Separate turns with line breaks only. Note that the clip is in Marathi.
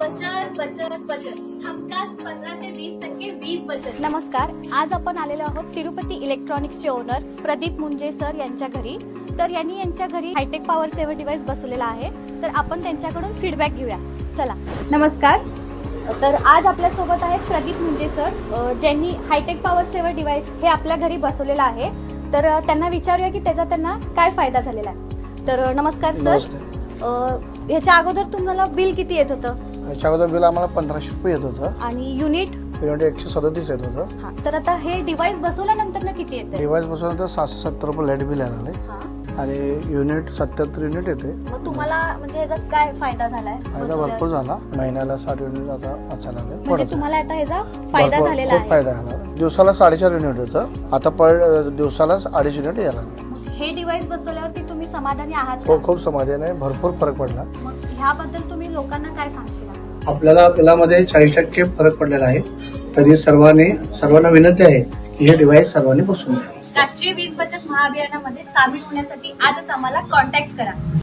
बचत बचत बचत हमखास 15 ते 20% वीज बचत।
नमस्कार, आज आपण आलेलो आहोत तिरुपती इलेक्ट्रॉनिक्सचे ओनर प्रदीप मुंजे सर यांच्या घरी। तर यांनी यांच्या घरी हायटेक पॉवर सेव्हर डिव्हाइस बसवलेला आहे, तर आपण त्यांच्याकडून फीडबॅक घेऊया। चला, नमस्कार। तर आज आपल्या सोबत आहेत प्रदीप मुंजे सर, ज्यांनी हायटेक पॉवर सेव्हर डिव्हाइस हे आपल्या घरी बसवलेलं आहे। तर त्यांना विचारूया की त्याचा त्यांना काय फायदा झालेला आहे। तर नमस्कार सर, याच्या अगोदर तुम्हाला बिल किती येत होतं?
याच्या अगोदर बिल आम्हाला 1500 रुपये येत होतं
आणि युनिट
137 येत होतं।
हा, तर आता हे डिव्हाइस बसवल्यानंतर ना किती येते?
डिव्हाइस बसवल्यानंतर 770 रुपये लाईट बिल आले आणि युनिट 77 युनिट येते।
मग तुम्हाला म्हणजे याचा काय फायदा झालाय?
फायदा भरपूर झाला, महिन्याला 60 युनिट आता वाचायला लागले।
म्हणजे तुम्हाला आता याचा फायदा झालेला
खूप
आहे?
फायदा झाला। दिवसाला 4.5 युनिट होतं, आता दिवसाला 2.5 युनिट यायला लागले।
हे डिव्हाइस बसवल्यावरती तुम्ही समाधानी आहात का?
हो, खूप समाधान आहे, भरपूर फरक पडला।
मग ह्याबद्दल तुम्ही लोकांना काय सांगशील?
आपल्याला बिलामध्ये 40% फरक पडलेला आहे, तरी सर्वांना विनंती आहे की हे डिव्हाइस सर्वांनी बसवून घ्या।
राष्ट्रीय वीज बचत महाअभियानामध्ये सामील होण्यासाठी आजच आम्हाला कॉन्टॅक्ट करा।